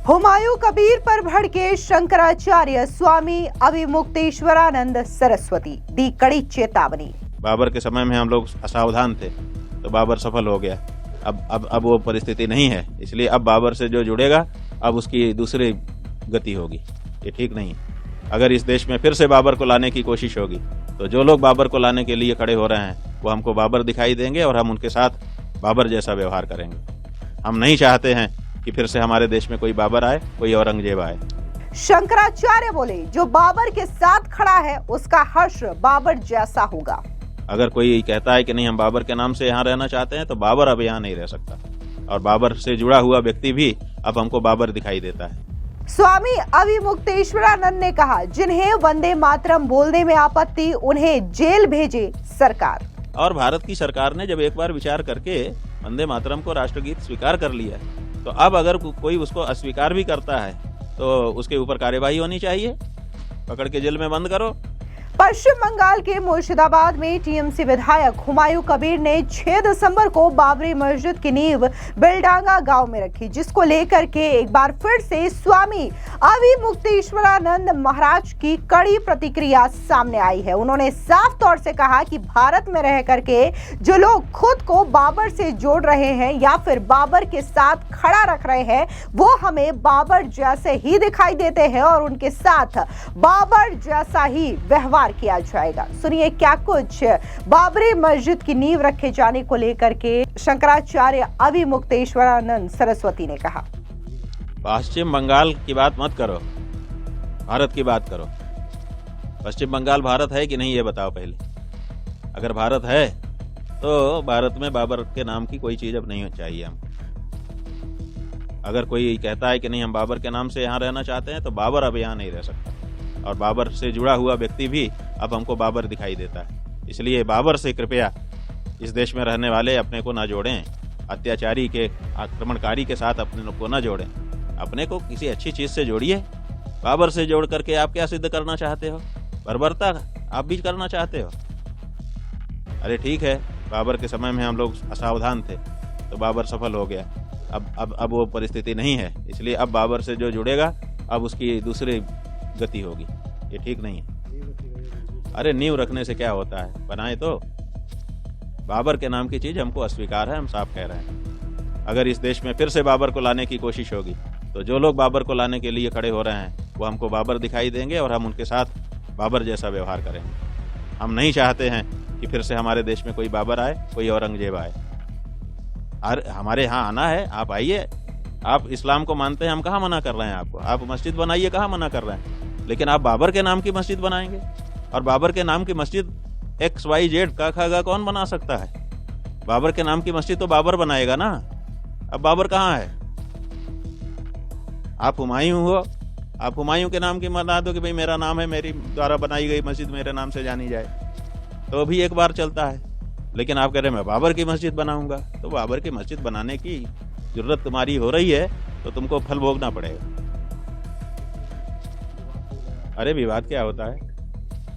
हुमायूं कबीर पर भड़के शंकराचार्य स्वामी अविमुक्तेश्वरानंद सरस्वती, दी कड़ी चेतावनी। बाबर के समय में हम लोग असावधान थे तो बाबर सफल हो गया। अब वो परिस्थिति नहीं है, इसलिए अब बाबर से जो जुड़ेगा अब उसकी दूसरी गति होगी। ये ठीक नहीं है। अगर इस देश में फिर से बाबर को लाने की कोशिश होगी तो जो लोग बाबर को लाने के लिए खड़े हो रहे हैं वो हमको बाबर दिखाई देंगे और हम उनके साथ बाबर जैसा व्यवहार करेंगे। हम नहीं चाहते हैं कि फिर से हमारे देश में कोई बाबर आए, कोई औरंगजेब आए। शंकराचार्य बोले, जो बाबर के साथ खड़ा है उसका हश्र बाबर जैसा होगा। अगर कोई कहता है कि नहीं हम बाबर के नाम से यहाँ रहना चाहते हैं तो बाबर अब यहाँ नहीं रह सकता, और बाबर से जुड़ा हुआ व्यक्ति भी अब हमको बाबर दिखाई देता है। स्वामी अविमुक्तेश्वरानंद ने कहा, जिन्हें वंदे मातरम बोलने में आपत्ति उन्हें जेल भेजे सरकार। और भारत की सरकार ने जब एक बार विचार करके वंदे मातरम को राष्ट्रगीत स्वीकार कर लिया तो अब अगर कोई उसको अस्वीकार भी करता है तो उसके ऊपर कार्यवाही होनी चाहिए, पकड़ के जेल में बंद करो। पश्चिम बंगाल के मुर्शिदाबाद में टीएमसी विधायक हुमायूं कबीर ने 6 दिसंबर को बाबरी मस्जिद की नींव बेलडांगा गांव में रखी, जिसको लेकर के एक बार फिर से स्वामी अविमुक्तेश्वरानंद महाराज की कड़ी प्रतिक्रिया सामने आई है। उन्होंने साफ तौर से कहा कि भारत में रह करके जो लोग खुद को बाबर से जोड़ रहे हैं या फिर बाबर के साथ खड़ा रख रहे हैं वो हमें बाबर जैसे ही दिखाई देते हैं और उनके साथ बाबर जैसा ही व्यवहार किया जाएगा। सुनिए क्या कुछ बाबरी मस्जिद की नींव रखे जाने को लेकर के शंकराचार्य अविमुक्तेश्वरानंद सरस्वती ने कहा। पश्चिम बंगाल की बात मत करो, भारत की बात करो। पश्चिम बंगाल भारत है कि नहीं ये बताओ पहले। अगर भारत है तो भारत में बाबर के नाम की कोई चीज अब नहीं चाहिए हमको। अगर कोई कहता है कि नहीं हम बाबर के नाम से यहाँ रहना चाहते हैं तो बाबर अब यहाँ नहीं रह सकता, और बाबर से जुड़ा हुआ व्यक्ति भी अब हमको बाबर दिखाई देता है। इसलिए बाबर से कृपया इस देश में रहने वाले अपने को ना जोड़ें, अत्याचारी के आक्रमणकारी के साथ अपने को ना जोड़ें, अपने को किसी अच्छी चीज से जोड़िए। बाबर से जोड़ करके आप क्या सिद्ध करना चाहते हो? बर्बरता आप भी करना चाहते हो? अरे ठीक है, बाबर के समय में हम लोग असावधान थे तो बाबर सफल हो गया। अब वो परिस्थिति नहीं है, इसलिए अब बाबर से जो जुड़ेगा अब उसकी दूसरी गति होगी। ये ठीक नहीं है। अरे नींव रखने से क्या होता है, बनाए तो। बाबर के नाम की चीज हमको अस्वीकार है, हम साफ कह रहे हैं। अगर इस देश में फिर से बाबर को लाने की कोशिश होगी तो जो लोग बाबर को लाने के लिए खड़े हो रहे हैं वो हमको बाबर दिखाई देंगे और हम उनके साथ बाबर जैसा व्यवहार करेंगे। हम नहीं चाहते हैं कि फिर से हमारे देश में कोई बाबर आए, कोई औरंगजेब आए। हमारे यहाँ आना है, आप आइए। आप इस्लाम को मानते हैं, हम कहाँ मना कर रहे हैं आपको। आप मस्जिद बनाइए, कहाँ मना कर रहे हैं, लेकिन आप बाबर के नाम की मस्जिद बनाएंगे। और बाबर के नाम की मस्जिद XYZ का खागा कौन बना सकता है? बाबर के नाम की मस्जिद तो बाबर बनाएगा ना। अब बाबर कहाँ है? आप हुमायूं हो, आप हुमायूं के नाम की बना दो कि भाई मेरा नाम है, मेरी द्वारा बनाई गई मस्जिद मेरे नाम से जानी जाए, तो भी एक बार चलता है। लेकिन आप कह रहे हैं मैं बाबर की मस्जिद बनाऊंगा, तो बाबर की मस्जिद बनाने की जरूरत तुम्हारी हो रही है तो तुमको फल भोगना पड़ेगा। अरे विवाद क्या होता है?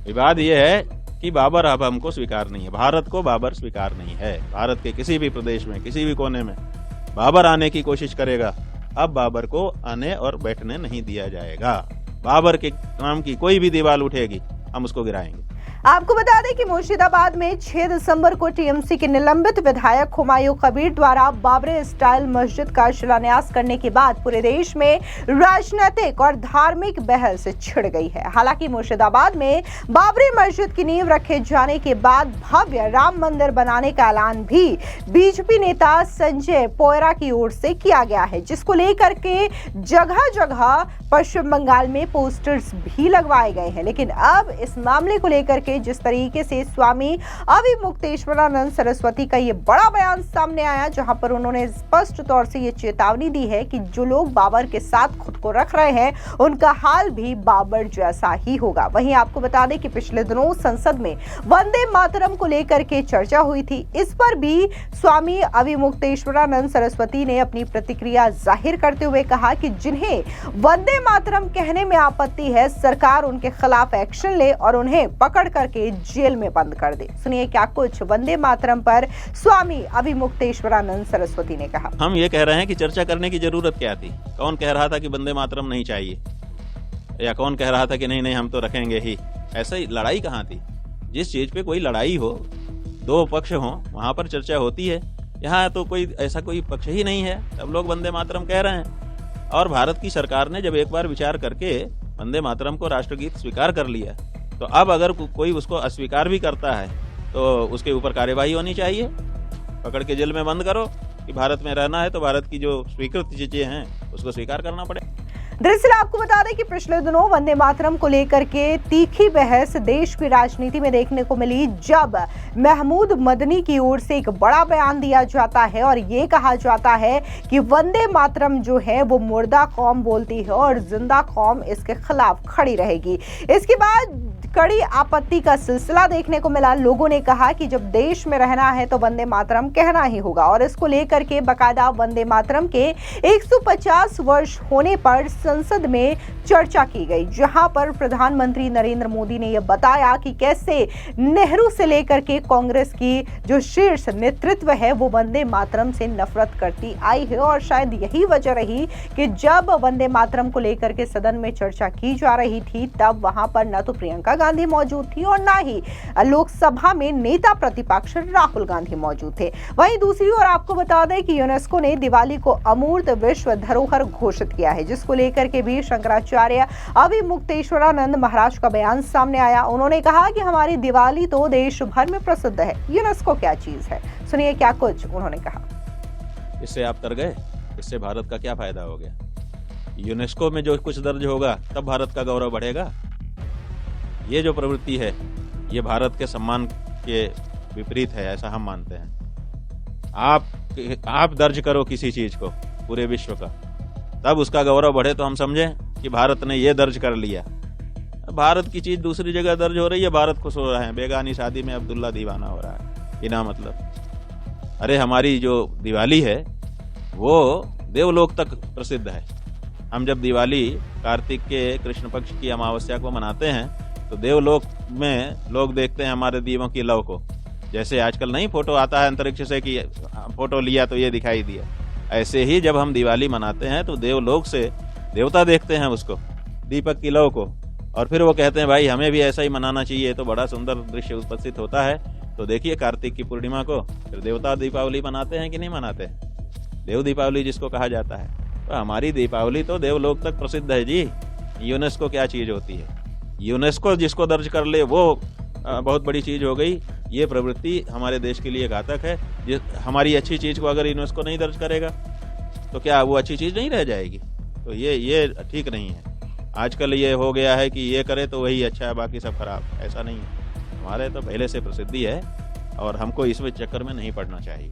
विवाद ये है कि बाबर अब हमको स्वीकार नहीं है, भारत को बाबर स्वीकार नहीं है। भारत के किसी भी प्रदेश में, किसी भी कोने में बाबर आने की कोशिश करेगा, अब बाबर को आने और बैठने नहीं दिया जाएगा। बाबर के नाम की कोई भी दीवार उठेगी हम उसको गिराएंगे। आपको बता दें कि मुर्शिदाबाद में 6 दिसंबर को टीएमसी के निलंबित विधायक हुमायूं कबीर द्वारा बाबरी स्टाइल मस्जिद का शिलान्यास करने के बाद पूरे देश में राजनीतिक और धार्मिक बहस छिड़ गई है। हालांकि मुर्शिदाबाद में बाबरी मस्जिद की नींव रखे जाने के बाद भव्य राम मंदिर बनाने का ऐलान भी बीजेपी नेता संजय पोयरा की ओर से किया गया है, जिसको लेकर के जगह जगह पश्चिम बंगाल में पोस्टर्स भी लगवाए गए हैं। लेकिन अब इस मामले को लेकर के जिस तरीके से स्वामी अविमुक्तेश्वरानंद सरस्वती का ये बड़ा बयान सामने आया, जहां पर उन्होंने स्पष्ट तौर से ये चेतावनी दी है कि जो लोग बाबर के साथ खुद को रख रहे हैं उनका हाल भी बाबर जैसा ही होगा। वहीं आपको बता दें कि पिछले दिनों संसद में वंदे मातरम को लेकर के चर्चा हुई थी। इस पर भी स्वामी अविमुक्तेश्वरानंद सरस्वती ने अपनी प्रतिक्रिया जाहिर करते हुए कहा कि जिन्हें वंदे मातरम कहने में आपत्ति है, सरकार उनके खिलाफ एक्शन ले और उन्हें पकड़ करके जेल में बंद कर दे। सुनिए क्या कुछ वंदे मातरम पर स्वामी अभिमुक्तेश्वरानंद सरस्वती ने कहा। हम ये कह रहे हैं कि चर्चा करने की जरूरत क्या थी? कौन कह रहा था कि वंदे मातरम नहीं चाहिए, या कौन कह रहा था कि नहीं हम तो रखेंगे ही? ऐसा ही लड़ाई कहाँ थी? जिस चीज पे कोई लड़ाई हो, दो पक्ष हो, वहां पर चर्चा होती है। यहाँ तो ऐसा कोई पक्ष ही नहीं है, सब लोग वंदे मातरम कह रहे हैं। और भारत की सरकार ने जब एक बार विचार करके वंदे मातरम को राष्ट्रगीत स्वीकार कर लिया, तो अब अगर कोई उसको अस्वीकार भी करता है तो उसके ऊपर कार्यवाही होनी चाहिए। पकड़ के जेल में बंद करो कि भारत में रहना है तो भारत की जो स्वीकृत चीजें हैं उसको स्वीकार करना पड़े। दरअसल आपको बता दें कि पिछले दिनों वंदे मातरम को लेकर के तीखी बहस देश की राजनीति में देखने को मिली, जब महमूद मदनी की ओर से एक बड़ा बयान दिया जाता है और ये कहा जाता है कि वंदे मातरम जो है वो मुर्दा कौम बोलती है और जिंदा कौम इसके खिलाफ खड़ी रहेगी। इसके बाद कड़ी आपत्ति का सिलसिला देखने को मिला। लोगों ने कहा कि जब देश में रहना है तो वंदे मातरम कहना ही होगा, और इसको लेकर के बाकायदा वंदे मातरम के 150 वर्ष होने पर संसद में चर्चा की गई, जहां पर प्रधानमंत्री नरेंद्र मोदी ने यह बताया कि कैसे नेहरू से लेकर के कांग्रेस की जो शीर्ष नेतृत्व है वो वंदे मातरम से नफरत करती आई है। और शायद यही वजह रही कि जब वंदे मातरम को लेकर के सदन में चर्चा की जा रही थी, तब वहां पर न तो प्रियंका गांधी मौजूद थी और न ही लोकसभा में नेता प्रतिपक्ष राहुल गांधी मौजूद थे। वहीं दूसरी ओर आपको बता दें कि यूनेस्को ने दिवाली को अमूर्त विश्व धरोहर घोषित किया है, जिसको लेकर के भी शंकराचार्य अभिमुक्तेश्वरानंद महाराज का बयान सामने आया। उन्होंने कहा कि हमारी दिवाली तो देश भर में प्रसिद्ध है, यूनेस्को क्या चीज है। सुनिए क्या कुछ उन्होंने कहा। इससे आप तर गए, इससे भारत का क्या फायदा हो गया? यूनेस्को में जो कुछ दर्ज होगा तब भारत का गौरव बढ़ेगा। ये जो प्रवृत्ति है ये भारत के सम्मान के विपरीत है, ऐसा हम मानते हैं। आप दर्ज करो किसी चीज को पूरे विश्व का, तब उसका गौरव बढ़े तो हम समझें कि भारत ने ये दर्ज कर लिया। भारत की चीज दूसरी जगह दर्ज हो रही है, भारत खुश हो रहा है। बेगानी शादी में अब्दुल्ला दीवाना हो रहा है बिना मतलब। अरे हमारी जो दिवाली है वो देवलोक तक प्रसिद्ध है। हम जब दिवाली कार्तिक के कृष्ण पक्ष की अमावस्या को मनाते हैं तो देवलोक में लोग देखते हैं हमारे दीवों की लौ को। जैसे आजकल नहीं फोटो आता है अंतरिक्ष से कि फोटो लिया तो ये दिखाई दिया, ऐसे ही जब हम दिवाली मनाते हैं तो देवलोक से देवता देखते हैं उसको, दीपक की लौ को, और फिर वो कहते हैं भाई हमें भी ऐसा ही मनाना चाहिए। तो बड़ा सुंदर दृश्य उपस्थित होता है। तो देखिए कार्तिक की पूर्णिमा को फिर देवता दीपावली मनाते हैं कि नहीं मनाते? देव दीपावली जिसको कहा जाता है। तो हमारी दीपावली तो देवलोक तक प्रसिद्ध है जी। यूनेस्को क्या चीज होती है? यूनेस्को जिसको दर्ज कर ले वो बहुत बड़ी चीज हो गई। ये प्रवृत्ति हमारे देश के लिए घातक है। हमारी अच्छी चीज को अगर यूनेस्को नहीं दर्ज करेगा तो क्या वो अच्छी चीज नहीं रह जाएगी? तो ये ठीक नहीं है। आजकल ये हो गया है कि ये करे तो वही अच्छा है, बाकी सब खराब। ऐसा नहीं है। हमारे तो पहले से प्रसिद्धि है और हमको इसमें चक्कर में नहीं पड़ना चाहिए।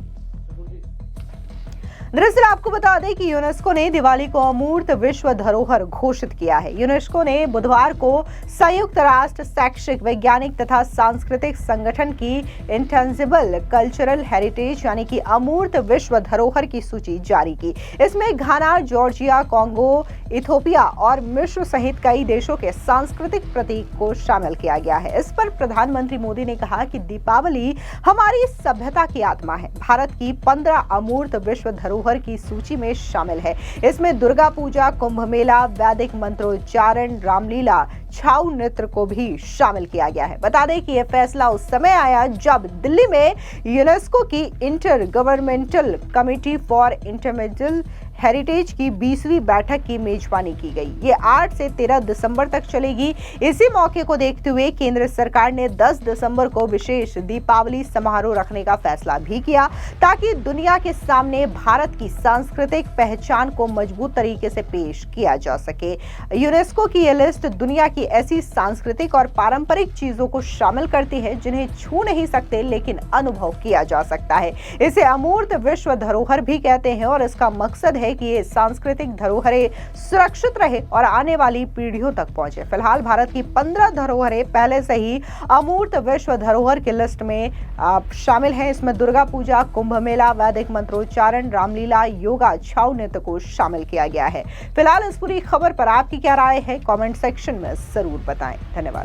दरअसल आपको बता दें कि यूनेस्को ने दिवाली को अमूर्त विश्व धरोहर घोषित किया है। यूनेस्को ने बुधवार को संयुक्त राष्ट्र शैक्षिक, वैज्ञानिक तथा सांस्कृतिक संगठन की इंटेंजिबल कल्चरल हेरिटेज यानी कि अमूर्त विश्व धरोहर की सूची जारी की। इसमें घाना, जॉर्जिया, कांगो, इथियोपिया और मिस्र सहित कई देशों के सांस्कृतिक प्रतीक को शामिल किया गया है। इस पर प्रधानमंत्री मोदी ने कहा कि दीपावली हमारी सभ्यता की आत्मा है। भारत की 15 अमूर्त विश्व धरोहर की सूची में शामिल है। इसमें दुर्गा पूजा, कुंभ मेला, वैदिक मंत्रोच्चारण, रामलीला, छाऊ नृत्य को भी शामिल किया गया है। बता दें कि यह फैसला उस समय आया जब दिल्ली में यूनेस्को की inter governmental committee for intermediate heritage की 20वीं बैठक की मेजबानी की गई। ये 8 से 13 दिसंबर तक चलेगी। इसी मौके को देखते हुए केंद्र सरकार ने 10 दिसंबर को विशेष दीपावली समारोह रखने का फैसला भी किया, ताकि दुनिया के सामने भारत की सांस्कृतिक पहचान को मजबूत तरीके से पेश किया जा सके। यूनेस्को की यह लिस्ट दुनिया की ऐसी सांस्कृतिक और पारंपरिक चीजों को शामिल करती है जिन्हें छू नहीं सकते लेकिन अनुभव किया जा सकता है। इसे अमूर्त विश्व धरोहर भी कहते हैं और इसका मकसद है कि ये सांस्कृतिक धरोहरें सुरक्षित रहे और आने वाली पीढ़ियों तक पहुंचे। फिलहाल भारत की 15 धरोहरें पहले से ही अमूर्त विश्व धरोहर की लिस्ट में शामिल हैं। इसमें दुर्गा पूजा, कुंभ मेला, वैदिक मंत्रोच्चारण, रामलीला, योगा, छाऊ नृत्य को शामिल किया गया है। फिलहाल इस पूरी खबर पर आपकी क्या राय है? कमेंट सेक्शन में जरूर बताएं। धन्यवाद।